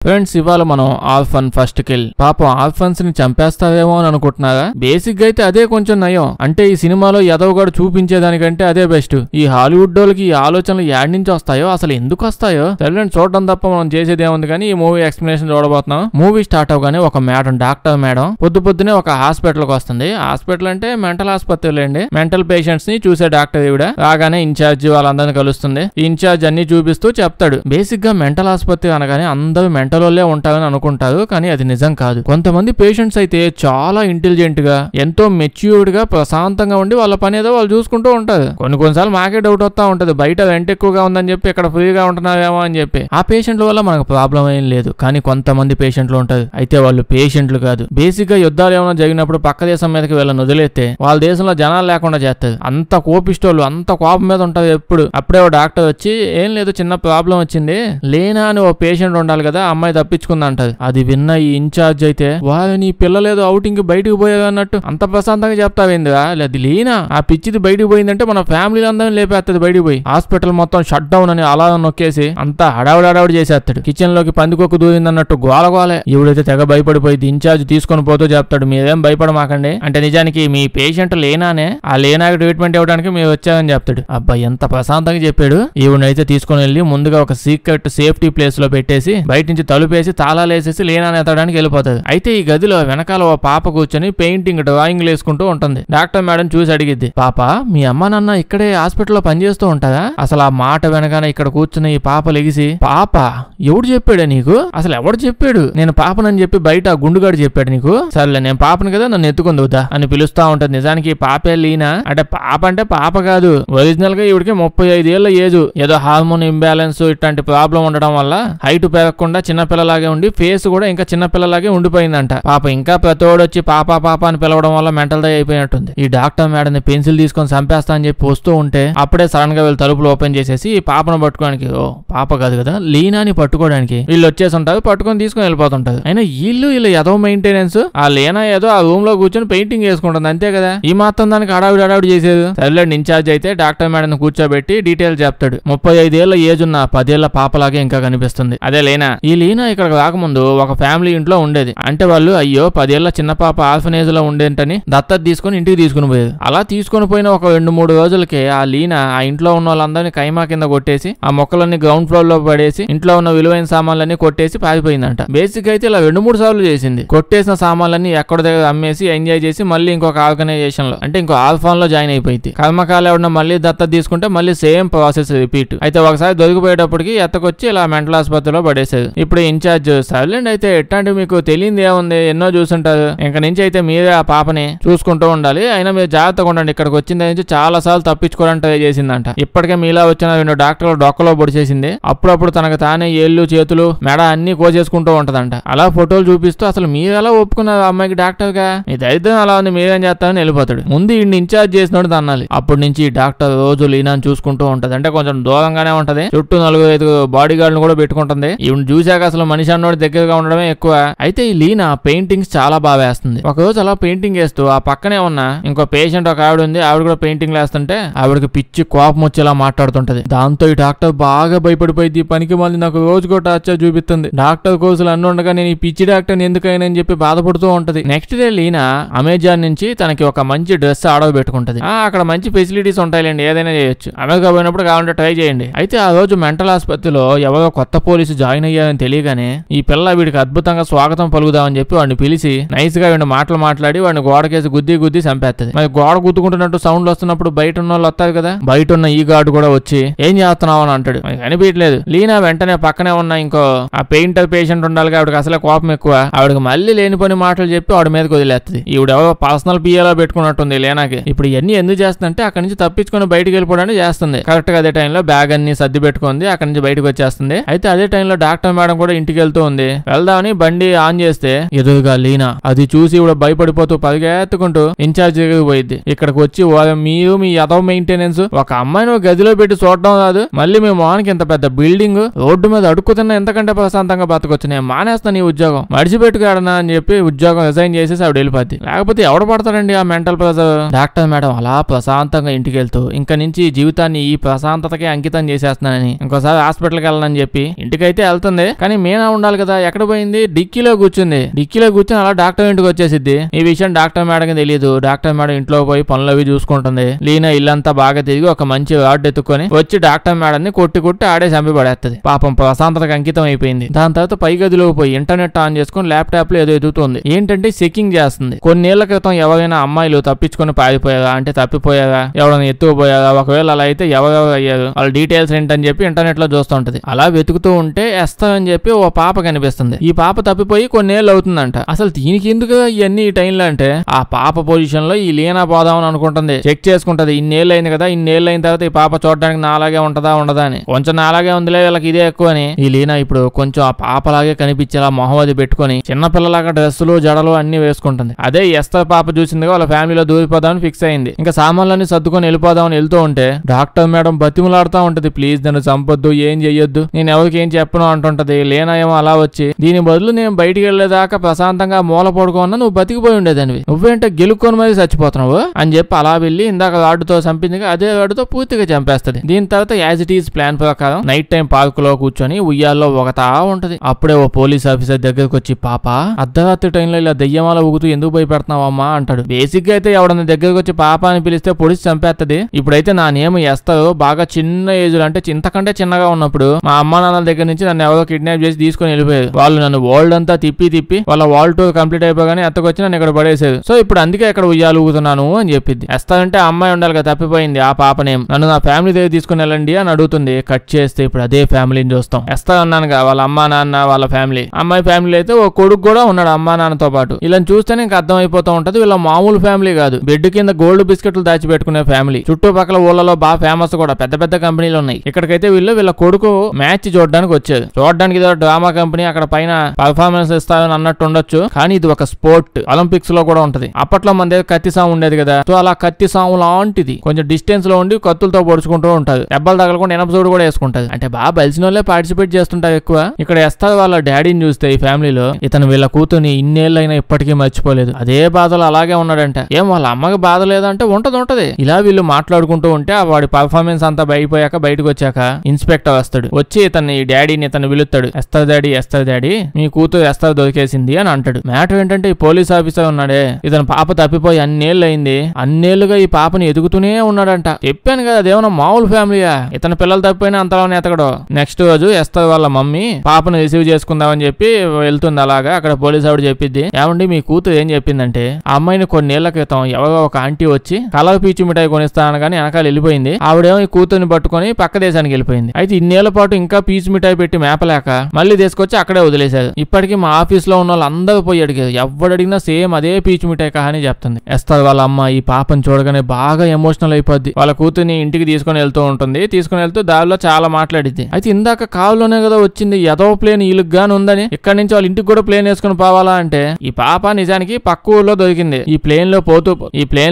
Friends ఇవాళ మనం ఆల్ఫన్ first kill పాపం ఆల్ఫన్స్ ని చంపేస్తావేమో అని అనుకుంటున్నారా? బేసిక్ గా అయితే అదే కొంచెం నయం. అంటే ఈ సినిమాలో ఎదవగాడు చూపించేదానికంటే అదే బెస్ట్. ఈ హాలీవుడ్ వాళ్ళకి ఈ ఆలోచనలు యాడ్ నుంచి వస్తాయో, అసలు ఎందుకు వస్తాయో తెలియని చూడడం తప్ప మనం చేసేది ఏముంది. కానీ ఈ మూవీ ఎక్స్ప్లెనేషన్ చూడబోతున్నాం. మూవీ స్టార్ట్ అవగానే ఒక మేడం, డాక్టర్ మేడం పొద్దునే ఒక హాస్పిటల్ కి వస్తుంది. హాస్పిటల్ అంటే మెంటల్ ఆసుపత్రులు అండి. మెంటల్ పేషెంట్స్ ని చూసే డాక్టర్ ఈవిడ రాగానే ఇన్ఛార్జ్ వాళ్ళందరినీ కలుస్తుంది. ఈ ఇన్ఛార్జ్ అన్ని చూపిస్తూ చెప్తాడు. బేసిక్ గా మెంటల్ ఆసుపత్రి అనగానే అందరూ మెంటల్ ఉంటారని అనుకుంటారు, కానీ అది నిజం కాదు. కొంతమంది పేషెంట్స్ అయితే చాలా ఇంటెలిజెంట్ గా, ఎంతో మెచ్యూర్డ్ గా, ప్రశాంతంగా ఉండి వాళ్ళ పని ఏదో వాళ్ళు చూసుకుంటూ ఉంటారు. కొన్నిసార్లు మాకే డౌట్ వస్తా ఉంటది, బయట రెంట్ ఎక్కువగా ఉందని చెప్పి ఇక్కడ ఫ్రీగా ఉంటున్నారేమో అని చెప్పి. ఆ పేషెంట్ల వల్ల మనకు ప్రాబ్లం ఏం లేదు, కానీ కొంతమంది పేషెంట్లు ఉంటారు, అయితే వాళ్ళు పేషెంట్లు కాదు. బేసిక్ గా యుద్ధాలు ఏమైనా జరిగినప్పుడు పక్క దేశం మీదకి వీళ్ళని వదిలేస్తే వాళ్ళ దేశంలో జనాలు లేకుండా చేస్తారు. అంత కోపిష్టోళ్ళు, అంత కోపం మీద ఉంటారు ఎప్పుడు. అప్పుడే ఓ డాక్టర్ వచ్చి, ఏం లేదు చిన్న ప్రాబ్లం వచ్చింది, లేనా అని ఓ పేషెంట్ ఉండాలి కదా, అమ్మాయి తప్పించుకుందంటది. అది విన్న ఈ ఇన్ఛార్జ్ అయితే, వారు నీ పిల్లలేదో అవుటింగ్ బయటకు పోయేది అన్నట్టు అంత ప్రశాంతంగా చెప్తావేందిరా, అది లేనా ఆ పిచ్చిది బయటకు పోయిందంటే మన ఫ్యామిలీ అందరినీ లేపేస్తుంది. బయటకు పోయి హాస్పిటల్ మొత్తం షట్ డౌన్ అని అలారం నొక్కేసి అంతా హడావుడి చేసేస్తాడు. కిచెన్ లోకి పందికొక్కు దూరిందన్నట్టు గోలగోలే. ఈవిడైతే తెగ భయపడిపోయింది. ఇన్ఛార్జ్ తీసుకొని పోతూ చెప్తాడు, మీరేం భయపడమాకండి, అంటే నిజానికి మీ పేషెంట్ లేనానే, ఆ లేనాకి ట్రీట్మెంట్ ఇవ్వడానికి మీరు వచ్చారని చెప్తాడు. అబ్బాయి ఎంత ప్రశాంతంగా చెప్పాడు. ఈవిడైతే తీసుకుని వెళ్ళి ముందుగా ఒక సీక్రెట్ సేఫ్టీ ప్లేస్ లో పెట్టేసి బయట నుంచి తలుపేసి తాళాలేసేసి లేనాని ఎత్తడానికి వెళ్ళిపోతుంది. అయితే ఈ గదిలో వెనకాల ఓ పాప కూర్చొని పెయింటింగ్ డ్రాయింగ్ వేసుకుంటూ ఉంటుంది. డాక్టర్ మేడం చూసి అడిగిద్ది, పాప మీ అమ్మ నాన్న ఇక్కడే హాస్పిటల్లో పనిచేస్తూ ఉంటారా? అసలు ఆ మాట వెనగానే ఇక్కడ కూర్చుని ఈ పాప లెగిసి, పాప ఎవడు చెప్పాడే నీకు, అసలు ఎవడు చెప్పాడు నేను పాపనని చెప్పి, బయట గుండుగాడు చెప్పాడు నీకు, సర్లే నేను పాపను కదా నన్ను ఎత్తుకుంది వద్దా అని పిలుస్తా ఉంటది. నిజానికి పాపే లీనా, అంటే పాప కాదు, ఒరిజినల్ గా ఈవిడికి 35 ఏళ్ల ఏజ్. ఏదో హార్మోన్ ఇంబ్యాలెన్స్ ఇట్లాంటి ప్రాబ్లం ఉండడం వల్ల హైట్ పెరగకుండా చిన్నపిల్లలాగే ఉండి ఫేస్ కూడా ఇంకా చిన్నపిల్లలాగే ఉండిపోయిందంట. పాప ఇంకా ప్రతోడు వచ్చి పాప అని పిలవడం వల్ల మెంటల్ దా అయిపోయినట్టుంది. ఈ డాక్టర్ మేడం ని పెన్సిల్ తీసుకొని చంపేస్తా అని చెప్పి వస్తూ ఉంటే అప్పుడే సడన్ గా వీళ్ళు తలుపులు ఓపెన్ చేసేసి ఈ పాపను పట్టుకోవడానికి, ఓ పాప కాదు కదా లీనాని పట్టుకోవడానికి వీళ్ళు వచ్చేసి ఉంటారు. పట్టుకొని తీసుకొని వెళ్ళిపోతుంటారు. అయినా వీళ్ళు ఏదో మెయింటెనెన్స్, ఆ లీనా ఏదో ఆ రూమ్ లో కూర్చొని పెయింటింగ్ వేసుకుంటుంది అంతే కదా, ఈ మాత్రం దానికి హడావిడి చేసేది. సర్లేండి ఇన్ఛార్జ్ అయితే డాక్టర్ మేడం కూర్చోబెట్టి డీటెయిల్ చెప్తాడు. 35 ఏళ్ల ఏజ్ ఉన్న 10 ఏళ్ల పాపలాగే ఇంకా కనిపిస్తుంది. అదే లీనా. ఈ లీనా ఇక్కడ రాకముందు ఒక ఫ్యామిలీ ఇంట్లో ఉండేది. అంటే వాళ్ళు అయ్యో 10 ఏళ్ల చిన్న పాప ఆర్ఫనేజ్ లో ఉండేంటని దత్తత తీసుకుని ఇంటికి తీసుకుని పోయేది. అలా తీసుకుని పోయిన ఒక 2-3 రోజులకే ఆ లీనా ఆ ఇంట్లో ఉన్న వాళ్ళందరినీ కైమా కింద కొట్టేసి ఆ మొక్కలన్నీ గ్రౌండ్ ఫ్లోర్ లో పడేసి ఇంట్లో ఉన్న విలువైన సామాన్లన్నీ కొట్టేసి పారిపోయిందంట. బేసిక్ అయితే ఇలా 2-3 సార్లు చేసింది. కొట్టేసిన సామాన్లన్నీ ఎక్కడ దగ్గర అమ్మేసి ఎంజాయ్ చేసి మళ్ళీ ఇంకొక ఆర్గనైజేషన్ లో, అంటే ఇంకో ఆల్ఫాన్ లో జాయిన్ అయిపోయింది. కర్మకాలు ఎవడన్నా మళ్ళీ దత్తత తీసుకుంటే మళ్ళీ సేమ్ ప్రాసెస్ రిపీట్. అయితే ఒకసారి దొరికిపోయేటప్పటికి ఎత్తకొచ్చి ఇలా మెంటల్ ఆసుపత్రిలో పడేసేది. ఇప్పుడు ఇన్ఛార్జ్, సర్లేండి అయితే ఎట్లాంటి మీకు తెలియదు ఏముంది, ఎన్నో చూసుంటారు, ఇంక నుంచి అయితే మీరే ఆ పాపని చూసుకుంటూ ఉండాలి, అయినా మీరు జాగ్రత్తగా ఉండండి, ఇక్కడికి వచ్చిన నుంచి చాలా సార్లు తప్పించుకోవడానికి ట్రై చేసిందంట. ఇప్పటికే మీలా వచ్చిన 2 డాక్టర్లు డొక్కలో పొడిచేసింది. అప్పుడప్పుడు తనకు తానే ఏళ్ళు చేతులు మెడ అన్ని కోసేసుకుంటూ ఉంటదంట. అలా ఫోటోలు చూపిస్తూ అసలు మీరు ఎలా ఒప్పుకున్నారు అమ్మాయికి డాక్టర్ గా, మీ దరిద్రం అలా ఉంది, మీరేం చేస్తారని వెళ్ళిపోతాడు. ముందు ఈ ఇన్ఛార్జ్ చేసినోడు అనాలి. అప్పటి నుంచి డాక్టర్ రోజు లీనాని చూసుకుంటూ ఉంటది. అంటే కొంచెం దూరంగానే ఉంటది, చుట్టూ 4-5 బాడీ గార్డులు కూడా పెట్టుకుంటుంది. ఈవిని చూశాక అసలు మనిషి అన్నోడి దగ్గరగా ఉండడమే ఎక్కువ. అయితే ఈ లీనా పెయింటింగ్స్ చాలా బాగా వేస్తుంది. ఒక రోజు అలా పెయింటింగ్ వేస్తూ ఆ పక్కనే ఉన్న ఇంకో పేషెంట్ ఒక ఆవిడ ఉంది, ఆవిడ కూడా పెయింటింగ్ వేస్తుంటే ఆవిడకి పిచ్చి కోపం వచ్చేలా మాట్లాడుతుంటది. దాంతో ఈ డాక్టర్ బాగా భయపడిపోయింది. పనికి మళ్ళీ నాకు రోజుకో టార్చర్ చూపిస్తుంది, డాక్టర్ కోర్సులు అన్ని ఉండగా నేను ఈ పిచ్చి డాక్టర్ ఎందుకైనా అని చెప్పి బాధపడుతూ ఉంటది. నెక్స్ట్ డే లీనా అమెజాన్ నుంచి తనకి ఒక మంచి డ్రెస్ ఆర్డర్ పెట్టుకుంటది. అక్కడ మంచి ఫెసిలిటీస్ ఉంటాయిలేండి, ఏదైనా చేయొచ్చు, అమెరికా పోయినప్పుడు కావాలంటే ట్రై చేయండి. అయితే ఆ రోజు మెంటల్ ఆసుపత్రిలో ఎవరో కొత్త పోలీసు జాయిన్ అయ్యారని తెలియగానే ఈ పిల్ల వీడికి అద్భుతంగా స్వాగతం పలుకుదామని చెప్పి వాడిని పిలిచి నైస్ గా వీడిని మాట్లాడి వాడిని గోడకేసి గుద్ది చంపేస్తుంది. మరి గోడ గుద్దుకుంటున్నట్టు సౌండ్ వస్తున్నప్పుడు బయట ఉన్న వాళ్ళు వస్తారు కదా, బయట ఉన్న ఈ గార్డు కూడా వచ్చి ఏం చేస్తున్నావు అని అంటాడు. కనిపించలేదు. లీనా వెంటనే పక్కనే ఉన్న ఇంకో ఆ పెయింటర్ పేషెంట్ ఉండాలి, ఆవిడకి అసలే కోపం ఎక్కువ. ఆవిడకి మళ్ళీ లేనిపోని మాటలు చెప్పి ఆవిడ మీదకి వదిలేస్తుంది. ఈవిడ ఎవరో పర్సనల్ పిఏలా పెట్టుకున్నట్టుంది లీనాకి. ఇప్పుడు ఇవన్నీ ఎందుకు చేస్తుందంటే అక్కడి నుంచి తప్పించుకొని బయటకు వెళ్ళిపోవడానికి చేస్తుంది. కరెక్ట్ గా అదే టైంలో బ్యాగ్ అన్ని సర్ది పెట్టుకుంది, అక్కడి నుంచి బయటకు వచ్చేస్తుంది. అయితే అదే టైంలో డాక్టర్ మేడం కూడా ఇంటికి వెళ్తూ ఉంది. వెళ్దామని బండి ఆన్ చేస్తే ఎదురుగా లీనా. అది చూసి ఇవిడ భయపడిపోతూ పరిగెత్తుకుంటూ ఇన్ఛార్జ్ దగ్గరికి పోయింది. ఇక్కడికి వచ్చి మీరు మీ యదవ మెయింటెనెన్స్, ఒక అమ్మాయిని ఒక గదిలో పెట్టి చూడడం కాదు, మళ్ళీ మీ మొహానికి ఇంత పెద్ద బిల్డింగ్, రోడ్డు మీద అడుక్కుతున్నా ఎంతకంటే ప్రశాంతంగా బతకొచ్చు, నేను మానేస్తాను ఈ ఉద్యోగం, మడిచిపెట్టుకాడనా అని చెప్పి ఉద్యోగం రిజైన్ చేసేసి ఆవిడ వెళ్ళిపోద్ది. లేకపోతే ఎవడ పడతాడండి ఆ మెంటల్ ప్రెజర్. డాక్టర్ మేడం అలా ప్రశాంతంగా ఇంటికి వెళ్తూ ఇంకా నుంచి జీవితాన్ని ఈ ప్రశాంతతకే అంకితం చేసేస్తున్నానని ఇంకోసారి హాస్పిటల్కి వెళ్ళనని చెప్పి ఇంటికైతే వెళ్తుంది. కానీ కానీ మీనా ఉండాలి కదా, ఎక్కడ పోయింది? డిక్కీలో కూర్చుంది. డిక్కీలో కూర్చొని అలా డాక్టర్ ఇంటికి వచ్చేసిద్ది. ఈ విషయం డాక్టర్ మేడం తెలియదు. డాక్టర్ మేడం ఇంట్లో పోయి పనులు అవి చూసుకుంటుంది. లీనా ఇల్లంతా బాగా తిరిగి ఒక మంచి వార్డు ఎత్తుకొని వచ్చి డాక్టర్ మేడం ని కొట్టి ఆడే చంపి పడేస్తుంది. పాపం ప్రశాంతతకు అంకితం అయిపోయింది. దాని తర్వాత పై గదిలో పోయి ఇంటర్నెట్ ఆన్ చేసుకుని ల్యాప్టాప్ లో ఏదో ఎదుగుతుంది. ఏంటంటే చెకింగ్ చేస్తుంది. కొన్నేళ్ల క్రితం ఎవరైనా అమ్మాయిలు తప్పించుకొని పారిపోయారా, అంటే తప్పిపోయారా, ఎవరైనా ఎత్తుకుపోయారా, ఒకవేళ అలా అయితే ఎవరెవరు అయ్యారు, వాళ్ళ డీటెయిల్స్ ఏంటని చెప్పి ఇంటర్నెట్ లో చూస్తుంటది. అలా వెతుకుతూ ఉంటే ఎస్తా అని చెప్పి ఓ పాప కనిపిస్తుంది. ఈ పాప తప్పిపోయి కొన్నేళ్ళు అవుతుందంట. అసలు దీనికి ఎందుకు ఇవన్నీ ఈ టైంలో అంటే ఆ పాప పొజిషన్ లో ఈ లీనా పోదామని అనుకుంటుంది. చెక్ చేసుకుంటది. ఇన్నేళ్ళు అయింది కదా, ఇన్నేళ్ళు అయిన తర్వాత ఈ పాప చూడడానికి నాలాగే ఉంటదా ఉండదా అని. కొంచెం నాలాగే ఉందిలే, వీళ్ళకి ఇదే ఎక్కువ అని ఈ లీనా ఇప్పుడు కొంచెం ఆ పాపలాగే కనిపించేలా మొహమ్మది పెట్టుకుని చిన్నపిల్లలాగా డ్రెస్సులు జడలు అన్ని వేసుకుంటుంది. అదే ఎస్తర్ పాప చూసిందిగా వాళ్ళ ఫ్యామిలీలో దూరిపోదామని ఫిక్స్ అయింది. ఇంకా సామాన్లన్నీ సర్దుకొని వెళ్ళిపోదామని వెళ్తూ ఉంటే డాక్టర్ మేడం బతిమలాడుతూ ఉంటది. ప్లీజ్ నన్ను చంపొద్దు, ఏం చెయ్యొద్దు, నేను ఎవరికి ఏం చెప్పను అంటుంటది. లీనా ఏమో అలా వచ్చి దీని బదులు నేను బయటికి వెళ్లేదాకా ప్రశాంతంగా మూల పడుకోన్నా నువ్వు బతికిపోయి ఉండేదానివి, నువ్వేంటే గెలుక్కొని మరి చచ్చిపోతున్నావు అని చెప్పి అలా వెళ్ళి ఇందాక వాడుతో చంపింది అదే వాడుతో పూర్తిగా చంపేస్తుంది. దీని తర్వాత యాజ్ ఇట్ ఈస్ ప్లాన్ ప్రకారం నైట్ టైం పార్క్ లో కూర్చొని ఉయ్యాల్లో ఒకతా ఉంటది. అప్పుడే ఓ పోలీస్ ఆఫీసర్ దగ్గరకు వచ్చి పాప అర్ధరాత్రి టైంలో ఇలా దెయ్యమాల ఊగుతూ ఎందుకు భయపెడుతున్నావమ్మా అంటాడు. బేసిక్ గా అయితే ఎవడన్నా దగ్గరకు వచ్చి పాప అని పిలిస్తే పొడిచి చంపేస్తది. ఇప్పుడైతే నా నేమ్ ఎస్తారు బాగా చిన్న ఏజ్ అంటే ఇంతకంటే చిన్నగా ఉన్నప్పుడు మా అమ్మా నాన్నల దగ్గర నుంచి నన్ను ఎవరో కిడ్నాప్ చేసి తీసుకుని వెళ్ళిపోయారు. వాళ్ళు నన్ను వరల్డ్ అంతా తిప్పి వాళ్ళ వరల్డ్ టూర్ కంప్లీట్ అయిపోగానే ఎత్తకొచ్చి నన్ను ఇక్కడ పడేసారు. సో ఇప్పుడు అందుకే ఇక్కడ ఉయ్యాలు ఊగుతున్నాను అని చెప్పింది. ఎస్తారంటే ఆ అమ్మాయి ఉండాలి కదా, తప్పిపోయింది ఆ పాప నేమ్. నన్ను నా ఫ్యామిలీ దగ్గర తీసుకుని వెళ్ళండి అని అడుగుతుంది. కట్ చేస్తే ఇప్పుడు అదే ఫ్యామిలీని చూస్తాం. ఎస్తా అన్నానుగా వాళ్ళ అమ్మా నాన్న వాళ్ళ ఫ్యామిలీ. అమ్మాయి ఫ్యామిలీ అయితే ఓ కొడుకు కూడా ఉన్నాడు అమ్మా నాన్నతో పాటు. ఇలా చూస్తేనే ఇంకా అర్థం అయిపోతూ ఉంటది వీళ్ళ మామూలు ఫ్యామిలీ కాదు, బెడ్ కింద గోల్డ్ బిస్కెట్లు దాచిపెట్టుకునే ఫ్యామిలీ. చుట్టుపక్కల ఊళ్ళలో బాగా ఫేమస్ కూడా పెద్ద పెద్ద కంపెనీలు ఉన్నాయి. ఇక్కడికైతే వీళ్ళ కొడుకు మ్యాచ్ చూడడానికి వచ్చేది. చూడడానికి ఏదో డ్రామా కంపెనీ, అక్కడ పైన పర్ఫార్మెన్స్ ఇస్తారని అన్నట్టు ఉండొచ్చు, కానీ ఇది ఒక స్పోర్ట్. ఒలింపిక్స్ లో కూడా ఉంటది. అప్పట్లో మన దగ్గర కత్తి సాము ఉండేది కదా, సో అలా కత్తి సాము లాంటిది కొంచెం డిస్టెన్స్ లో ఉండి కత్తులతో పొడుచుకుంటూ ఉంటారు. దెబ్బలు తగలకుండా ఎనపసోడు కూడా వేసుకుంటది. అంటే బాగా బలిసిన వాళ్ళే పార్టిసిపేట్ చేస్తుంటారు ఎక్కువ. ఇక్కడ ఎస్తారు వాళ్ళ డాడీని చూస్తే ఈ ఫ్యామిలీలో ఇతను వీళ్ళ కూతుని ఇన్నేళ్ళైనా ఇప్పటికీ మర్చిపోలేదు. అదే బాధలు అలాగే ఉన్నాడంట. ఏం వాళ్ళ అమ్మకి బాధ లేదంటే ఉంటది. ఇలా వీళ్ళు మాట్లాడుకుంటూ ఉంటే వాడి పర్ఫార్మెన్స్ అంతా అయిపోయాక బయటకు వచ్చాక ఇన్స్పెక్టర్ వస్తాడు. వచ్చి ఇతన్ని డాడీని ఇతను పిలుస్తాడు. ఎస్తారు డాడీ మీ కూతురు ఎస్తారు దొరికేసింది అని అంటాడు. మ్యాటర్ ఏంటంటే ఈ పోలీస్ ఆఫీసర్ ఉన్నాడే, ఇతను పాప తప్పిపోయి అన్నేళ్ళు అయింది. అన్నేళ్లుగా ఈ పాపని ఎదుగుతూనే ఉన్నాడంట. చెప్పాను కదా అదేమన్నా మామూలు ఫ్యామిలీయా, ఇతని పిల్లలు తప్పిపోయినా అంతలోనే ఎతకడు. నెక్స్ట్ రోజు ఎస్తారు వాళ్ళ మమ్మీ పాపను రిసీవ్ చేసుకుందామని చెప్పి వెళ్తుంది. అలాగా అక్కడ పోలీస్ ఆవిడ చెప్పిద్ది, ఏమండి మీ కూతురు ఏం చెప్పిందంటే ఆ అమ్మాయిని కొన్నేళ్ల క్రితం ఎవరో ఒక ఆంటీ వచ్చి కలర్ పీచు మిఠాయి కొనిస్తాను కానీ వెనకాల వెళ్ళిపోయింది. ఆవిడేమో ఈ కూతుర్ని పట్టుకొని పక్క దేశానికి వెళ్ళిపోయింది. అయితే ఇన్నేళ్ల పాటు ఇంకా పీచు మిఠాయి పెట్టి మేపలేక మళ్ళీ తీసుకొచ్చి అక్కడే వదిలేశారు. ఇప్పటికీ మా ఆఫీస్ లో ఉన్న వాళ్ళందరూ పోయి అడిగారు. ఎవడు అడిగినా సేమ్ అదే పీచు మిఠాయి కహాని చెప్తుంది. ఎస్తారు వాళ్ళ అమ్మ ఈ పాపను చూడగానే బాగా ఎమోషనల్ అయిపోద్ది. వాళ్ళ కూతుర్ని ఇంటికి తీసుకుని వెళ్తూ ఉంటుంది. తీసుకుని వెళ్తూ దారిలో చాలా మాట్లాడిద్ది. అయితే ఇందాక కారులోనే కదా వచ్చింది, ఏదో ప్లేన్ వీళ్ళకి గాని ఉందని ఇక్కడ నుంచి వాళ్ళ ఇంటికి కూడా ప్లేన్ వేసుకుని పోవాలా అంటే ఈ పాప నిజానికి పక్క ఊర్లో దొరికింది. ఈ ప్లేన్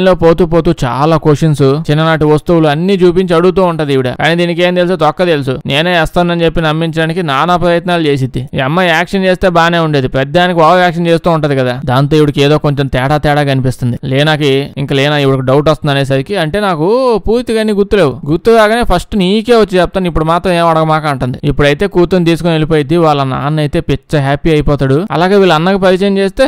లో పోతూ చాలా క్వశ్చన్స్, చిన్ననాటి వస్తువులు అన్ని చూపించి అడుగుతూ ఉంటది ఈవిడ. కానీ దీనికి ఏం తెలుసు, తొక్క తెలుసు. నేనే వేస్తానని చెప్పి నమ్మించడానికి నానా ప్రయత్నాలు చేసిద్ది. ఈ అమ్మాయి యాక్షన్ చేస్తే బానే ఉండేది, పెద్దానికి బాగా యాక్షన్ చేస్తూ ఉంటది కదా. దాంతో ఇవిడికి ఏదో కొంచెం తేడా కనిపిస్తుంది. లేనా ఇవిడికి డౌట్ వస్తుంది అనేసరికి, అంటే నాకు పూర్తిగా గుర్తులేవు, గుర్తు రాగానే ఫస్ట్ నీకే వచ్చి చెప్తాను, ఇప్పుడు మాత్రం ఏం అడగమాక అంటుంది. ఇప్పుడైతే కూతుర్ని తీసుకుని వెళ్ళిపోయింది. వాళ్ళ నాన్న అయితే పిచ్చ హ్యాపీ అయిపోతాడు. అలాగే వీళ్ళ అన్నకి పరిచయం చేస్తే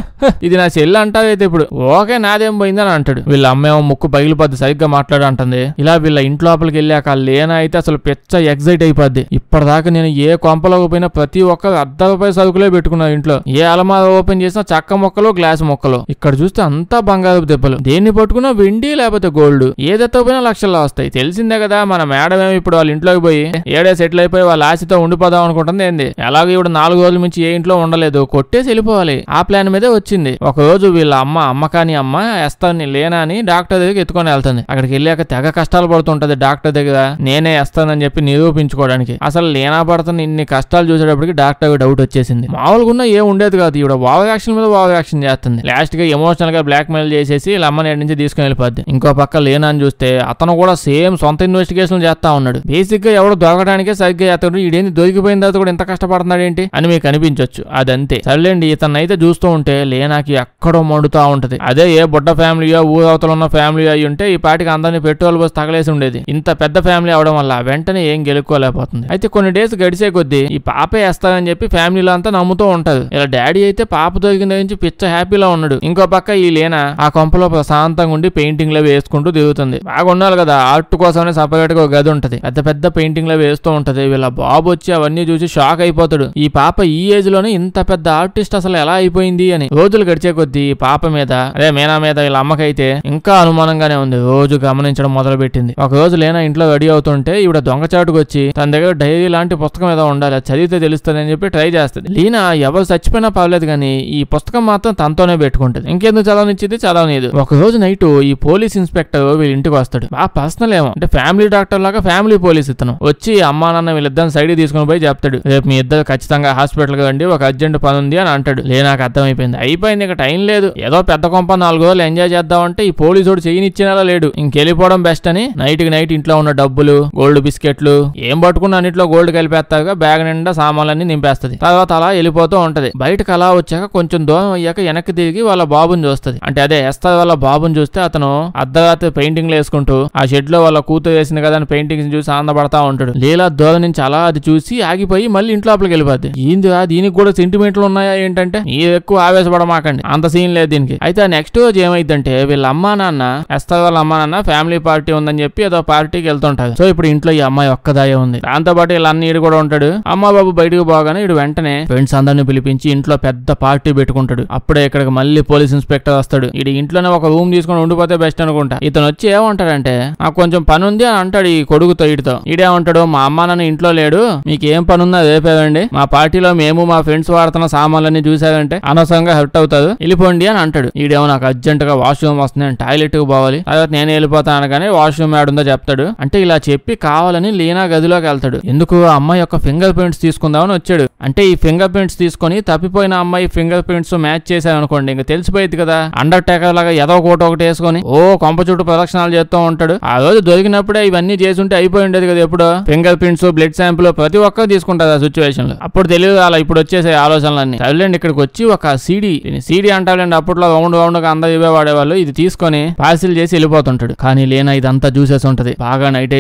ఇది నా చెల్లి అంటారైతే ఇప్పుడు ఓకే నాదేం పోయిందని అంటాడు. వీళ్ళ అమ్మేమో ముక్కు పగిలిపోద్ది, సరిగ్గా మాట్లాడు అంటుంది. ఇలా వీళ్ళ ఇంట్లోపలికి వెళ్ళాక లేనా అయితే అసలు పిచ్చ ఎగ్జైట్ అయిపోద్ది. ఇప్పటిదాకా నేను ఏ కొంపలోకి పోయినా ప్రతి ఒక్క ₹1 సరుకులే పెట్టుకున్నా ఇంట్లో. ఏ అలమార ఓపెన్ చేసినా చక్క మొక్కలు గ్లాస్ మొక్కలు. ఇక్కడ చూస్తే అంతా బంగారు దెబ్బలు. దేన్ని పట్టుకున్నా వెండి లేకపోతే గోల్డ్. ఏదెత్తపోయినా లక్షల్లో వస్తాయి. తెలిసిందే కదా మన మేడం ఏమో ఇప్పుడు వాళ్ళ ఇంట్లోకి పోయి ఏడే సెటిల్ అయిపోయి వాళ్ళ ఆశతో ఉండిపోదాం అనుకుంటుంది. ఏంది ఎలాగో ఇప్పుడు 4 రోజుల నుంచి ఏ ఇంట్లో ఉండలేదు, కొట్టేసి వెళ్ళిపోవాలి ఆ ప్లాన్ మీదే వచ్చింది. ఒక రోజు వీళ్ళ అమ్మ కాని అమ్మ ఎస్తాన్ని లేనా అని డాక్టర్ దగ్గరికి ఎత్తుకొని వెళ్తుంది. అక్కడికి వెళ్ళాక తెగ కష్టాలు పడుతుంటది డాక్టర్ దగ్గర, నేనే వేస్తానని చెప్పి నిరూపించుకోవడానికి. అసలు లేనా పడుతున్న ఇన్ని కష్టాలు చూసేటప్పటికి డాక్టర్ డౌట్ వచ్చేసింది. మామూలుగా ఏం ఉండేది కాదు, ఇవిడ ఓవర్ యాక్షన్ మీద ఓవర్ యాక్షన్ చేస్తుంది. లాస్ట్ గా ఎమోషనల్ గా బ్లాక్ మెయిల్ చేసేసి వీళ్ళ అమ్మని నుంచి తీసుకుని వెళ్ళిపోద్ది. ఇంకో పక్క లేనా అని చూస్తే అతను కూడా సేమ్ సొంత ఇన్వెస్టిగేషన్ చేస్తా ఉన్నాడు. బేసిక్ గా ఎవడు దొరకడానికే సరిగ్గా చేస్తాడు, ఈడేంది దొరికిపోయిన తర్వాత కూడా ఇంత కష్టపడుతున్నాడు ఏంటి అని మీకు అనిపించవచ్చు. అదంతే. సర్లేండి, ఇతను అయితే చూస్తూ ఉంటే లేనాకి ఎక్కడో మండుతా ఉంటది. అదే ఏ బుడ్డ ఫ్యామిలీయో ఊరవతలు ఉన్న ఫ్యామిలీ అయి ఉంటే ఈ పాటికి అందరినీ పెట్రోల్ బస్ తగలేసి ఉండేది. ఇంత పెద్ద ఫ్యామిలీ అవడం వల్ల వెంటనే ఏం గెలుక్కోలేకపోతుంది. అయితే కొన్ని డేస్ గడిచే కొద్దీ ఈ పాప పాపే వేస్తారని చెప్పి ఫ్యామిలీలో అంతా నమ్ముతూ ఉంటది. ఇలా డాడీ అయితే పాప దొరికిన నుంచి పిచ్చ హ్యాపీలో ఉన్నాడు. ఇంకో పక్క ఈ లేనా ఆ కొంపలో ప్రశాంతంగా ఉండి పెయింటింగ్ లో వేసుకుంటూ తిరుగుతుంది. బాగా ఉండాలి కదా, ఆర్ట్ కోసమే సపరేట్ గా ఒక గది ఉంటది, పెద్ద పెద్ద పెయింటింగ్ లో వేస్తూ ఉంటది. వీళ్ళ బాబు వచ్చి అవన్నీ చూసి షాక్ అయిపోతాడు. ఈ పాప ఈ ఏజ్ లోనే ఇంత పెద్ద ఆర్టిస్ట్ అసలు ఎలా అయిపోయింది అని. రోజులు గడిచే కొద్దీ పాప మీద అదే మీనా మీద వీళ్ళ అమ్మకైతే ఇంకా అనుమానంగానే ఉంది. రోజు గమనించడం మొదలు పెట్టింది. ఒక రోజు లేనా ఇంట్లో రెడీ అవుతుంటే ఈవిడ దొంగచాటుకు వచ్చి తన దగ్గర డైరీ లాంటి పుస్తకం ఏదో ఉండాలి, అది చదివితే తెలుస్తుంది అని చెప్పి ట్రై చేస్తుంది. లీనా ఎవరు చచ్చిపోయినా పర్లేదు కానీ ఈ పుస్తకం మాత్రం తనతోనే పెట్టుకుంటుంది. ఇంకెందుకు చదవనిచ్చింది, చదవలేదు. ఒక రోజు నైట్ ఈ పోలీస్ ఇన్స్పెక్టర్ వీళ్ళ ఇంటికి వస్తాడు. బాగా పర్సనల్ ఏమో, అంటే ఫ్యామిలీ డాక్టర్ లాగా ఫ్యామిలీ పోలీస్ ఇతను వచ్చి అమ్మా నాన్న వీళ్ళిద్దరిని సైడ్ తీసుకుని పోయి చెప్తాడు, రేపు మీ ఇద్దరు ఖచ్చితంగా హాస్పిటల్ కి రండి, ఒక అర్జెంట్ పని ఉంది అని అంటాడు. లేనాకు అర్థమైపోయింది, అయిపోయింది ఇక టైం లేదు, ఏదో పెద్ద కొంప 4 రోజులు ఎంజాయ్ చేద్దామంటే ఈ పోలీసుడు చేయనిచ్చేలా లేడు, ఇంకెళ్ళిపోవడం బెస్ట్ అని నైట్ కి నైట్ ఇంట్లో ఉన్న డబ్బులు, గోల్డ్ బిస్కెట్లు ఏం పట్టుకున్న అన్నిట్లో గోల్డ్ కలిపేస్తాగా బ్యాగ్ నిండా సామాన్లన్నీ నింపేస్తుంది. తర్వాత అలా వెళ్ళిపోతూ ఉంటది. బయటకు అలా వచ్చాక కొంచెం దూరం అయ్యాక వెనక్కి తిరిగి వాళ్ళ బాబుని చూస్తుంది. అంటే అదే ఎస్తా వాళ్ళ బాబుని చూస్తే అతను అర్ధరాత్రి పెయింటింగ్లు వేసుకుంటూ ఆ షెడ్ లో వాళ్ళ కూతురు వేసింది కదా అని పెయింటింగ్స్ చూసి ఆనందపడతా ఉంటాడు. లీలా దూరం నుంచి అలా అది చూసి ఆగిపోయి మళ్ళీ ఇంట్లో లోపలికి వెళ్ళిపోద్ది. ఏందిరా దీనికి కూడా సెంటిమెంట్లు ఉన్నాయా ఏంటంటే, మీరు ఎక్కువ ఆవేశపడమాకండి, అంత సీన్ లేదు దీనికి. అయితే నెక్స్ట్ రోజు ఏమైందంటే వీళ్ళ అమ్మా నాన్న ఎస్తా వాళ్ళ అమ్మా నాన్న ఫ్యామిలీ పార్టీ ఉందని చెప్పి ఏదో పార్టీకి వెళ్తుంటారు. సో ఇప్పుడు ఇంట్లో ఈ అమ్మాయి ఒక్కదాయే ఉంది. దాంతో పాటు వీళ్ళ అన్న ఈడు కూడా ఉంటాడు. అమ్మ బాబు బయటకు పోగానే ఇడు వెంటనే ఫ్రెండ్స్ అందరిని పిలిపించి ఇంట్లో పెద్ద పార్టీ పెట్టుకుంటాడు. అప్పుడే ఇక్కడికి మళ్ళీ పోలీస్ ఇన్స్పెక్టర్ వస్తాడు. ఇది ఇంట్లోనే ఒక రూమ్ తీసుకుని ఉండిపోతే బెస్ట్ అనుకుంటా. ఇతను వచ్చి ఏమంటాడంటే, నాకు కొంచెం పని ఉంది అని అంటాడు ఈ కొడుకుతో. ఇడితో ఈడేమంటాడు, మా అమ్మ నాన్న ఇంట్లో లేడు, మీకు ఏం పని ఉందో రేపేదండి, మా పార్టీలో మేము మా ఫ్రెండ్స్ వాడుతున్న సామాన్లన్నీ చూసారంటే అనవసరంగా హర్ట్ అవుతారు, వెళ్ళిపోండి అని అంటాడు. ఈడేమో నాకు అర్జెంట్ గా వాష్రూమ్ వస్తుంది, నేను టాయిలెట్ కు పోవాలి, తర్వాత నేను వెళ్ళిపోతాను అనగానే వాష్రూమ్ యాడుందో చెప్తాడు. అంటే ఇలా చెప్పి కావాలని లీనా గదిలోకి వెళ్తాడు. ఎందుకు అమ్మాయి యొక్క ఫింగర్ ప్రింట్స్ తీసుకుందామని వచ్చాడు. అంటే ఈ ఫింగర్ ప్రింట్స్ తీసుకొని తప్పిపోయిన అమ్మాయి ఫింగర్ ప్రింట్స్ మ్యాచ్ చేశారనుకోండి ఇంకా తెలిసిపోయింది కదా, అండర్ టేకర్ లాగా ఏదో ఒకటి వేసుకొని ఓ కొంప చుట్టూ ప్రదక్షిణాలు చేస్తూ ఉంటాడు. ఆ రోజు దొరికినప్పుడే ఇవన్నీ చేసుంటే అయిపోయి ఉండేది కదా. ఎప్పుడు ఫింగర్ ప్రింట్స్, బ్లడ్ శాంపుల్ ప్రతి ఒక్కరు తీసుకుంటారు ఆ సిచ్యువేషన్ లో. అప్పుడు తెలియదు అలా ఇప్పుడు వచ్చేసే ఆలోచనలన్నీ. తల్లిండి ఇక్కడికి వచ్చి ఒక సీడీ అంటారండి, అప్పట్లో రౌండ్ గా అందరూ ఇవే వాడేవాళ్ళు, ఇది తీసుకొని పార్సిల్ చేసి వెళ్ళిపోతుంటాడు. కానీ లేనా ఇదంతా చూసేసి ఉంటది. బాగా నైట్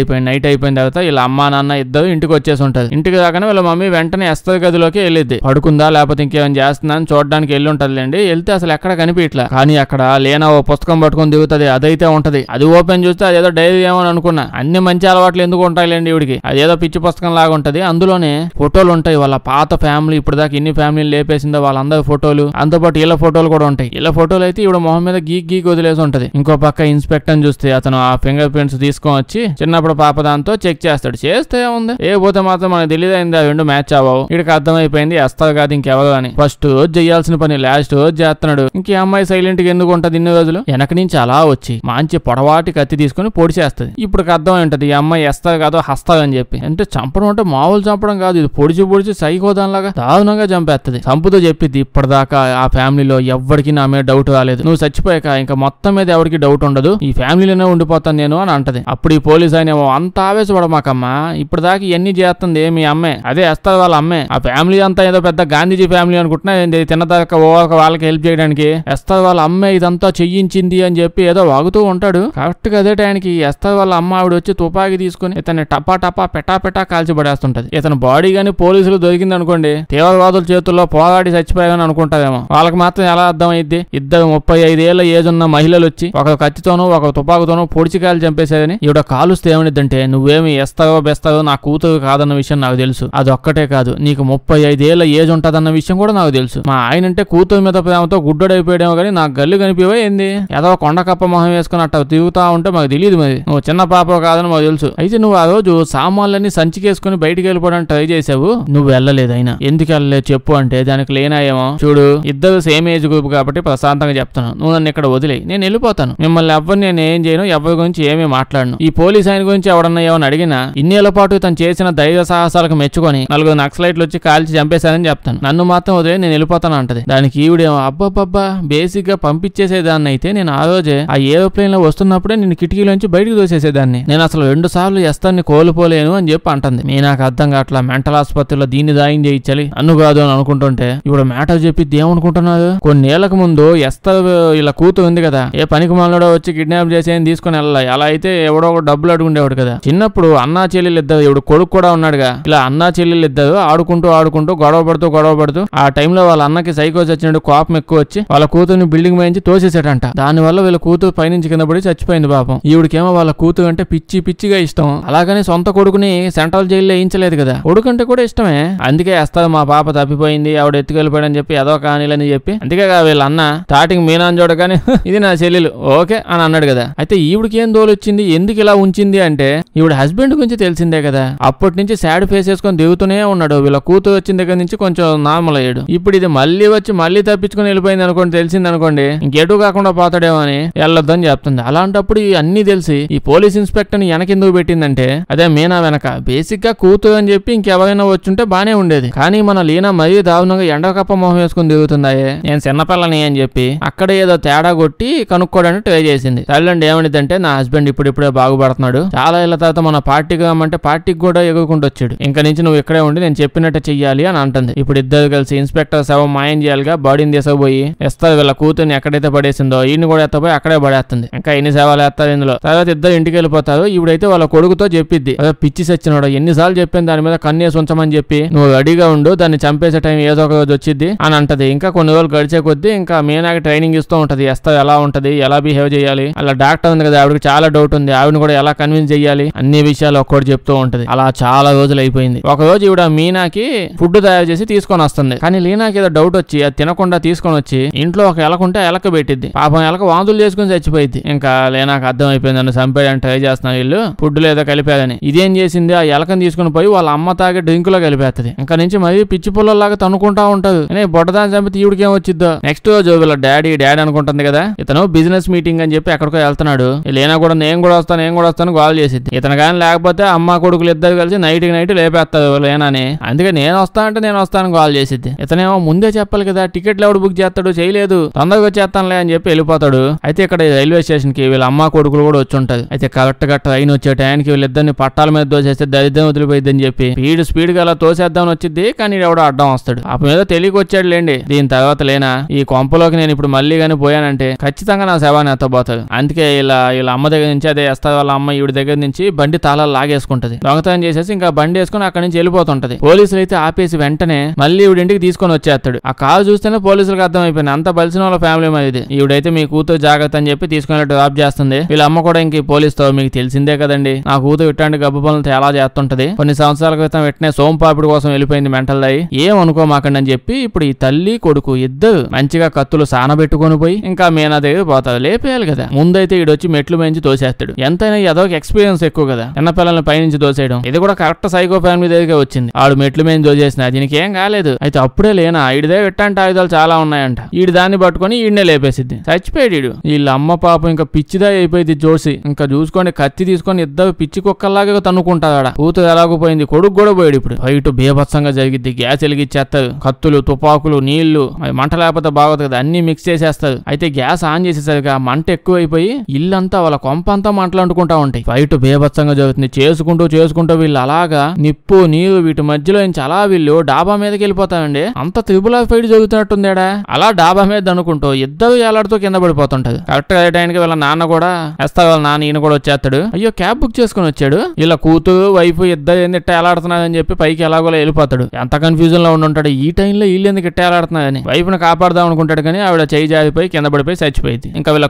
అయిపోయిన తర్వాత ఇలా అమ్మా నాన్న ఇద్దరు ఇంటికి వచ్చేసి ఉంటది. ఇంటికి రాగానే వాళ్ళ మమ్మీ వెంటనే ఎస్తర్ గదిలోకి వెళ్ళిద్ది. పడుకుందా లేకపోతే ఇంకేమైనా చేస్తుందా అని చూడడానికి వెళ్ళి ఉంటదిలేండి. వెళ్తే అసలు ఎక్కడ కనిపించట్లా. కానీ అక్కడ లేనా ఓ పుస్తకం పట్టుకుని దిగుతుంది. అదైతే ఉంటది. అది ఓపెన్ చూస్తే అదేదో డైరీ ఏమో అనుకున్నా. అన్ని మంచి అలవాట్లు ఎందుకు ఉంటాయిలేండి ఇవిడికి, అదేదో పిచ్చి పుస్తకం లాగా ఉంటది. అందులోనే ఫోటోలు ఉంటాయి, వాళ్ళ పాత ఫ్యామిలీ, ఇప్పుడు దాకా ఎన్ని ఫ్యామిలీలు లేపేసిందో వాళ్ళందరి ఫోటోలు, అంతోపాటు వీళ్ళ ఫోటోలు కూడా ఉంటాయి. వీళ్ళ ఫోటోలు అయితే ఇవిడ మొహం మీద గీక్ వదిలేసి ఉంటది. ఇంకో పక్క ఇన్స్పెక్టర్ చూస్తే అతను ఆ ఫింగర్ ప్రింట్స్ తీసుకొని వచ్చి చిన్నప్పుడు పాప దాంతో చెక్ చేస్తాడు. చేస్తే ఉంది ఏ పోతే మాత్రం మనకు తెలియదైంది, ఆ రెండు మ్యాచ్ అవ్వవు. వీడికి అర్థమైపోయింది వస్తారు కాదు ఇంకెవరు అని. ఫస్ట్ రోజు చేయాల్సిన పని లాస్ట్ రోజు చేస్తున్నాడు. ఇంక అమ్మాయి సైలెంట్ గా ఎందుకు ఉంటది ఇన్ని రోజులు. వెనక నుంచి అలా వచ్చి మంచి పొడవాటి కత్తి తీసుకుని పొడి చేస్తుంది. ఇప్పుడు అర్థం ఏంటది, ఈ అమ్మాయి వేస్తారు కాదో హస్తారు అని చెప్పి. అంటే చంపడం అంటే మామూలు చంపడం కాదు, ఇది పొడిచి సైకోదానిలాగా దారుణంగా చంపేస్తుంది. చంపుతో చెప్పిద్ది, ఇప్పటిదాకా ఆ ఫ్యామిలీలో ఎవ్వరికి నా మీద డౌట్ రాలేదు, నువ్వు చచ్చిపోయాక ఇంకా మొత్తం మీద ఎవరికి డౌట్ ఉండదు, ఈ ఫ్యామిలీలోనే ఉండిపోతాను నేను అని అంటది. అప్పుడు ఈ పోలీస్ ఆయన అంత ఆవేశపడమాకమ్మా, ఇప్పుడు దాకా ఇవన్నీ చేస్తుంది మీ అమ్మే, అదే వేస్తారు వాళ్ళ అమ్మే, ఆ ఫ్యామిలీ అంతా ఏదో పెద్ద గాంధీజీ ఫ్యామిలీ అనుకుంటున్నా, తిన్నదాకా వాళ్ళకి హెల్ప్ చేయడానికి వేస్తారు వాళ్ళ అమ్మే ఇదంతా చెయ్యించింది అని చెప్పి ఏదో వాగుతూ ఉంటాడు. కరెక్ట్ గా అదే టైంకి వేస్తారు వాళ్ళ అమ్మ ఆవిడ వచ్చి తుపాకీ తీసుకుని ఇతన్ని టపా పెటా కాల్చి పడేస్తుంటది. ఇతను బాడీ గానీ పోలీసులు దొరికింది అనుకోండి, తీవ్రవాదుల చేతుల్లో పోరాడి చచ్చిపోయామని అనుకుంటారేమో. వాళ్ళకి మాత్రం ఎలా అర్థం అయింది, ఇద్దరు 35 ఏళ్ల ఏజ్ ఉన్న మహిళలు వచ్చి ఒక కత్తితోనూ ఒక తుపాకుతోనూ పొడిచికాయలు చంపేసేదని. ఈవిడ కాలుస్తే ఏమనిద్దంటే, నువ్వేమి వేస్తావో బెస్తావో నా కూతురు కాదన్న విషయం నాకు తెలుసు, అదొక్కటే కాదు నీకు 35 ఏళ్ల ఏజ్ ఉంటదన్న విషయం కూడా నాకు తెలుసు, మా ఆయన అంటే కూతురు మీద ప్రేమతో గుడ్డోడైపోయాడేమో కానీ నాకు గల్లు కనిపివా ఏంది, ఏదో కొండ కప్ప మొహం వేసుకుని అట్ట తిరుగుతా ఉంటే మాకు తెలియదు, మరి నువ్వు చిన్న పాప కాదని మాకు తెలుసు. అయితే నువ్వు ఆ రోజు సామాన్లన్నీ సంచికేసుకుని బయటికి వెళ్ళిపోవడానికి ట్రై చేసావు, నువ్వు వెళ్ళలేదు, అయినా ఎందుకు వెళ్ళలేదు చెప్పు అంటే దానికి లేనాయేమో, చూడు ఇద్దరు సేమ్ ఏజ్ గ్రూప్ కాబట్టి ప్రశాంతంగా చెప్తాను, నువ్వు నన్ను ఇక్కడ వదిలే నేను వెళ్ళిపోతాను, మిమ్మల్ని ఎవరిని నేను ఏం చేయను, ఎవరి గురించి ఏమీ మాట్లాడను, ఈ పోలీస్ ఆయన గురించి ఎవడన్నా ఏమని అడిగినా ఇన్నేళ్ల పాటు తను చేసిన ధైర్య సాహసాలకు మెచ్చుకొని 4 నక్సలైట్లు వచ్చి కాల్చి చంపేశానని చెప్తాను, నన్ను మాత్రం వదిలే నేను వెళ్ళిపోతాను అంటది. దానికి ఈవిడేమో అబ్బబ్బబ్బా బేసిక్ గా పంపించేసేదాన్ని అయితే నేను ఆ రోజే ఆ ఏరోప్లేన్ లో వస్తున్నప్పుడే నేను కిటికీలోంచి బయటకు దోసేసేదాన్ని, నేను అసలు 2 సార్లు ఎస్తాన్ని కోల్పోలేను అని చెప్పి అంటుంది. నాకు అర్థం కావట్లా, మెంటల్ ఆసుపత్రిలో దీన్ని దాయం చేయించాలి అన్ను కాదు అని అనుకుంటుంటే ఇప్పుడు మ్యాటర్ చెప్పిద్ది ఏమనుకుంటున్నారు, కొన్నేళ్లకు ముందు ఎస్తర్ ఇలా కూతురు ఉంది కదా, ఏ పనికి మనలో వచ్చి కిడ్నాప్ చేసి తీసుకుని వెళ్ళాలి, అలా అయితే ఎవడో ఒక డబ్బులు అడుగుండేవాడు కదా, చిన్నప్పుడు అన్నా చెల్లెలు ఇద్దరు, ఇప్పుడు కొడుకు కూడా ఉన్నాడుగా, ఇలా అన్నా చెల్లెలు ఇద్దరు ఉంటారు, ఆడుకుంటూ గొడవ పడుతూ ఆ టైంలో వాళ్ళ అన్నకి సైకోస్ వచ్చినట్టు కోపం ఎక్కువ వచ్చి వాళ్ళ కూతురుని బిల్డింగ్ మీద తోసేసాడంట. దాని వల్ల వీళ్ళ కూతురు పైనుంచి కింద పడి చచ్చిపోయింది పాపం. ఈవిడికేమో వాళ్ళ కూతురు అంటే పిచ్చిగా ఇష్టం. అలాగని సొంత కొడుకుని సెంట్రల్ జైల్లో వేయించలేదు కదా, కొడుకంటే కూడా ఇష్టమే. అందుకే వేస్తారు మా పాప తప్పిపోయింది ఆవిడ ఎత్తుకెళ్ళిపోయాడని చెప్పి ఏదో కానీలని చెప్పి. అందుకే వీళ్ళ అన్న స్టార్టింగ్ మీనాన్ని చూడగానే ఇది నా చెల్లెలు ఓకే అని అన్నాడు కదా. అయితే ఈవిడికి ఏం దోలొచ్చింది, ఎందుకు ఇలా ఉంచింది అంటే ఈవిడ హస్బెండ్ గురించి తెలిసిందే కదా. అప్పటి నుంచి సాడ్ ఫేస్ వేసుకొని దిగుతూనే ఉన్నాడు. వీళ్ళ కూతురు వచ్చిన దగ్గర నుంచి కొంచెం నార్మల్ అయ్యాడు. ఇప్పుడు ఇది మళ్ళీ వచ్చి మళ్ళీ తప్పించుకుని వెళ్ళిపోయింది అనుకోండి, తెలిసింది అనుకోండి ఇంకెటు కాకుండా పోతాడేమో అని వెళ్ళొద్దని చెప్తుంది. అలాంటప్పుడు అన్ని తెలిసి ఈ పోలీస్ ఇన్స్పెక్టర్ ని వెనకెందుకు పెట్టిందంటే అదే మీనా వెనక బేసిక్ గా కూతురు అని చెప్పి ఇంకెవరైనా వచ్చుంటే బానే ఉండేది. కానీ మన లీనా మరీ దారుణంగా ఎండకప్ప మొహం వేసుకుని దిగుతుందాయే నేను చిన్నపిల్లని అని చెప్పి అక్కడ ఏదో తేడా కొట్టి కనుక్కోవడానికి ట్రై చేసింది. తల్లిదండ్రులు ఏమనిదంటే నా హస్బెండ్ ఇప్పుడిప్పుడే బాగుపడుతున్నాడు, చాలా ఏళ్ల తర్వాత మన పార్టీకి రమ్మంటే పార్టీకి కూడా ఎగురుకుంటూ వచ్చాడు, ఇంకా నుంచి నువ్వు ఇక్కడే ఉండి నేను చెప్పినట్టు చెయ్యాలి అని అంటుంది. ఇప్పుడు ఇద్దరు కలిసి ఇన్స్పెక్టర్ శవం మాయం చేయాలిగా బాడీని తీసుకుపోయి ఎస్తారు. వీళ్ళ కూతుర్ని ఎక్కడైతే పడేసిందో ఈయన కూడా ఎత్తపోయి అక్కడే పడేస్తుంది. ఇంకా ఎన్ని సేవలు వేస్తారు ఇందులో. తర్వాత ఇద్దరు ఇంటికి వెళ్ళిపోతారు. ఇప్పుడైతే వాళ్ళ కొడుకుతో చెప్పిద్ది పిచ్చి సచ్చినాడు, ఎన్నిసార్లు చెప్పాను దాని మీద కన్నేసి ఉంచమని చెప్పి, నువ్వు రెడీగా ఉండు దాన్ని చంపేసే టైం ఏదో ఒక రోజు వచ్చింది అని అంటది. ఇంకా కొన్ని రోజులు గడిచే కొద్దీ ఇంకా మీనాకి ట్రైనింగ్ ఇస్తూ ఉంటది. ఎస్తా ఎలా ఉంటది, ఎలా బిహేవ్ చేయాలి, అలా డాక్టర్ ఉంది కదా ఆవిడకి చాలా డౌట్ ఉంది, ఆవిడని కూడా ఎలా కన్విన్స్ చేయాలి అన్ని విషయాలు ఒక్కటి చెప్తూ ఉంటది. అలా చాలా రోజులు అయిపోయింది. ఒక రోజు ఈవిడ మీనాకి ఫుడ్ తయారు చేసి తీసుకొని వస్తుంది. కానీ లీనాకి ఏదో డౌట్ వచ్చి అది తినకుండా తీసుకొని వచ్చి ఇంట్లో ఒక ఎలకుంటే ఎలక పెట్టిద్ది. పాపం ఎలక వాంతులు చేసుకుని చచ్చిపోయింది. ఇంకా లీనాకి అర్థం అయిపోయింది నన్ను చంపేయడానికి ట్రై చేస్తున్నా వీళ్ళు, ఫుడ్ లేదో కలిపాదని. ఇదేం చేసింది ఆ ఎలకని తీసుకుని పోయి వాళ్ళ అమ్మ తాగే డ్రింక్ లో కలిపేస్తుంది. ఇంకా నుంచి మరీ పిచ్చి పుల్లలాగా తనుకుంటా ఉంటది. బొడ్డదాన్ని చంపితే ఈవిడికి ఏం వచ్చిద్దో. నెక్స్ట్ రోజు వీళ్ళ డాడీ అనుకుంటుంది కదా, ఇతను బిజినెస్ మీటింగ్ అని చెప్పి ఎక్కడికో వెళ్తున్నాడు. లీనా కూడా నేను కూడా వస్తాను కాల్ చేసిద్ది. ఇతను కానీ లేకపోతే అమ్మ కొడుకులు ఇద్దరు కలిసి నైట్ లేపేస్తారు లేనాని. అందుకే నేను వస్తాను కాల్ చేసిద్ది. ఇతనేమో ముందే చెప్పాలి కదా, టికెట్లు ఎవడు బుక్ చేస్తాడు, చేయలేదు, తొందరగా వచ్చేస్తానులే అని చెప్పి వెళ్ళిపోతాడు. అయితే ఇక్కడ రైల్వే స్టేషన్ కి వీళ్ళ అమ్మ కొడుకులు కూడా వచ్చి ఉంటారు. అయితే కరెక్ట్ గా ట్రైన్ వచ్చే టైంకి వీళ్ళిద్దరిని పట్టాల మీద దోసేస్తే దరిద్రం వదిలిపోయింది అని చెప్పి స్పీడ్ గా అలా తోసేద్దామని వచ్చింది. కానీ ఎవడో అడ్డం వస్తాడు. ఆ మీద తెలియక వచ్చాడు లేండి. దీని తర్వాత లేనా ఈ కొంపలోకి నేను ఇప్పుడు మళ్ళీ గానీ పోయానంటే ఖచ్చితంగా నా శవాన్ని ఎత్తబోతాడు. అందుకే వీళ్ళ అమ్మ దగ్గర నుంచి అదే వేస్తారు. వాళ్ళ అమ్మ ఈవిడ దగ్గర నుంచి బండి తాళాలు లాగేసుకుంటది. దొంగతనం చేసేసి ఇంకా బండి వేసుకుని అక్కడి నుంచి వెళ్ళిపోతుంటది. పోలీసులు అయితే ఆపేసి వెంటనే మళ్ళీ ఈవిడ ఇంటికి తీసుకొని వచ్చేస్తాడు. ఆ కారు చూస్తేనే పోలీసులకు అర్థం అయిపోయింది అంత బలిసిన వాళ్ళ ఫ్యామిలీ మరి. ఈవిడైతే మీ కూతురు జాగ్రత్త అని చెప్పి తీసుకుని డ్రాప్ చేస్తుంది. వీళ్ళ అమ్మ కూడా ఇంక పోలీసుతో మీకు తెలిసిందే కదండి నా కూతురు ఇట్లాంటి గబ్బు పనులు ఎలా చేస్తుంటది, కొన్ని సంవత్సరాల క్రితం వెంటనే సోంపాపిడి కోసం వెళ్ళిపోయింది మెంటల్ అయ్యి, ఏం అనుకోమాకండి అని చెప్పి ఇప్పుడు ఈ తల్లి కొడుకు ఇద్దరు మంచిగా కత్తులు సానబెట్టుకొని పోయి ఇంకా మీనా దగ్గర పోతారు. లేపేయాలి కదా. ముందైతే ఈడొచ్చి మెట్లు మంచి తోసేస్తాడు. ఎంతైనా ఏదోక ఎక్స్పీరియన్స్ ఎక్కువ కదా చిన్న పిల్లల్ని పైనుంచి దోసేయడం. ఇది కూడా కరెక్ట్ సైకో ఫ్యామిలీ దగ్గర వచ్చింది. ఆడు మెట్లు మీద దోసేసిన దీనికి ఏం కాలేదు. అయితే అప్పుడే లేనా ఈడిదే ఇట్లాంటి ఆయుధాలు చాలా ఉన్నాయంట. ఈడు దాన్ని పట్టుకొని ఈడనే లేపేసిద్ది. చచ్చిపోయాడు. వీళ్ళ అమ్మ పాపం ఇంకా పిచ్చిదా అయిపోయింది జోసి. ఇంకా చూసుకోండి కత్తి తీసుకొని ఇద్దరు పిచ్చి కుక్కల్లాగా తన్నుకుంటాడా. కూతురు ఎలాగోపోయింది, కొడుకు కూడా పోయాడు. ఇప్పుడు బయట బీభత్సంగా జరిగిద్ది. గ్యాస్ వెలిగిచ్చేస్తారు. కత్తులు తుపాకులు నీళ్లు మంట లేకపోతే బాగోదు కదా అన్ని మిక్స్ చేసేస్తారు. అయితే గ్యాస్ ఆన్ చేసేసరిగా మంట ఎక్కువైపోయి ఇల్లంతా వాళ్ళ కొంపంతా మంటలు అంటుకుంటా ఉంటాయి. బయట బీభత్సంగా జరుగుతుంది. చేసుకుంటూ వీళ్ళు అలాగా నిప్పు నీరు వీటి మధ్యలో నుంచి అలా వీళ్ళు డాబా మీదకి వెళ్ళిపోతామండి. అంత త్రిబుల్ ఆర్ ఫైట్ జరుగుతున్నట్టుందేడా. అలా డాబా మీద అనుకుంటూ ఇద్దరు ఏలాడుతూ కింద పడిపోతుంటది. కరెక్ట్ గా టైంకి వీళ్ళ నాన్న కూడా వేస్తారు. వాళ్ళ నాన్న ఈయన కూడా వచ్చేస్తాడు. అయ్యో క్యాబ్ బుక్ చేసుకుని వచ్చాడు. ఇలా కూతురు వైఫ్ ఇద్దరు ఏంది ఇట్ట ఎలాడుతున్నారని చెప్పి పైకి ఎలాగోలా వెళ్ళిపోతాడు. ఎంత కన్ఫ్యూజన్ లో ఉంటాడు. ఈ టైంలో వీళ్ళు ఎందుకు ఇట్ట ఎలాడుతున్నారని వైఫ్ ని కాపాడదాం అనుకుంటాడు. కానీ ఆవిడ చేయి జారిపోయి కింద పడిపోయి చచ్చిపోయింది. ఇంకా వీళ్ళ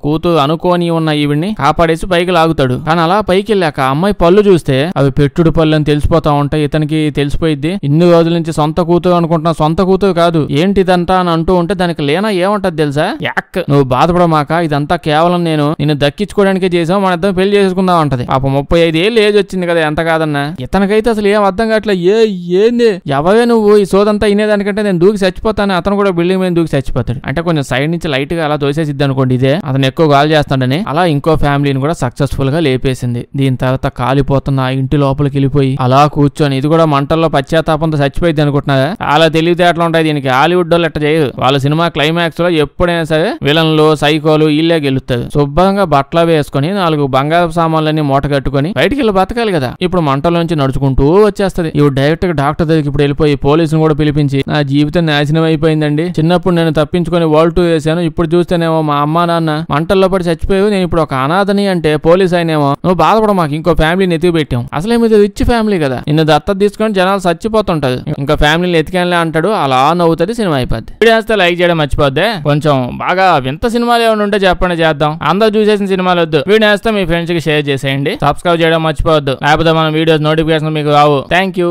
కూతురు అనుకోని ఉన్న ఈవిడ్ని కాపాడేసి పైకి లాగుతాడు. కానీ అలా పైకి వెళ్ళాక అమ్మాయి పళ్ళు చూస్తే అవి పెట్టుడు పళ్ళు అని తెలిసిపోతా ఉంటాయి. ఇతనికి తెలిసిపోయింది ఇన్ని రోజుల నుంచి సొంత కూతురు అనుకుంటున్నా, సొంత కూతురు కాదు ఏంటి ఇదంతా అని అంటూ ఉంటే దానికి లేనా ఏమంటది తెలుసా, యాక్ నువ్వు బాధపడమాక ఇదంతా కేవలం నిన్ను దక్కించుకోవడానికే చేసావు, మన ఇద్దరం పెళ్లి చేసుకుందాం అంటది. పాప 35 ఏళ్ళు ఏజ్ వచ్చింది కదా ఎంత కాదన్నా. ఇతనికైతే అసలు ఏం అర్థం కావట్లే. ఏంది ఎవరే నువ్వు ఈ సోదంతా ఇనేదానికంటే నేను దూకి చచ్చిపోతాను. అతను కూడా బిల్డింగ్ మీద దూకి చచ్చిపోతాడు. అంటే కొంచెం సైడ్ నుంచి లైట్ గా అలా తోసేసిద్ది అనుకోండి. ఇదే అతను ఎక్కువ గాలి చేస్తాడని అలా ఇంకో ఫ్యామిలీని కూడా సక్సెస్ఫుల్ గా లేపేసింది. దీని తర్వాత కాలిపోతున్న ఆ ఇంటి లోపలికి వెళ్ళిపోయి అలా కూర్చొని ఇది కూడా మంటల్లో పశ్చాత్తాపంతో చచ్చిపోయింది అనుకుంటున్నారా. అలా తెలివితేటలు ఉంటాయి దీనికి. హాలీవుడ్ వాళ్ళు ఎట్ట చేయరు. వాళ్ళ సినిమా క్లైమాక్స్ లో ఎప్పుడైనా సరే విలన్లు సైకోలు ఇల్లే గెలుస్తారు. శుభ్రంగా బట్టలు వేసుకుని 4 బంగారు సామాన్లన్నీ మూట కట్టుకుని బయటికి వెళ్ళి బతకాలి కదా. ఇప్పుడు మంటలోంచి నడుచుకుంటూ వచ్చేస్తది. ఇప్పుడు డైరెక్ట్ గా డాక్టర్ దగ్గరికి ఇప్పుడు వెళ్ళిపోయి పోలీసుని కూడా పిలిపించి నా జీవితం నాశనం అయిపోయిందండి, చిన్నప్పుడు నేను తప్పించుకొని వరల్డ్ టూర్ చేశాను, ఇప్పుడు చూస్తేనేమో మా అమ్మా నాన్న మంటల్లో పడి చచ్చిపోయావు, నేను ఇప్పుడు ఒక అనాథని అంటే పోలీస్ అయినేమో నువ్వు బాధపడ మాకు ఇంకో ఫ్యామిలీని ఎత్తికి పెట్టాం. అసలే మీద రిచ్ ఫ్యామిలీ కదా, నిన్ను దత్తత తీసుకొని జనాలు చచ్చిపోతుంటది. ఇంకా ఫ్యామిలీని ఎతికేలా అంటాడు, అలా నవ్వుతుంది, సినిమా అయిపోద్ది. వీడియో వేస్తే లైక్ చేయడం మర్చిపోద్దే. కొంచెం బాగా వింత సినిమాలు ఏమైనా ఉంటే చెప్పండి, చేద్దాం. అందరూ చూసేసిన సినిమాలు వద్దు. వీడియో వేస్తే మీ ఫ్రెండ్స్ కి షేర్ చేసేయండి. సబ్స్క్రైబ్ చేయడం మర్చిపోవద్దు, లేకపోతే మన వీడియోస్ నోటిఫికేషన్ మీకు రావు. Thank you.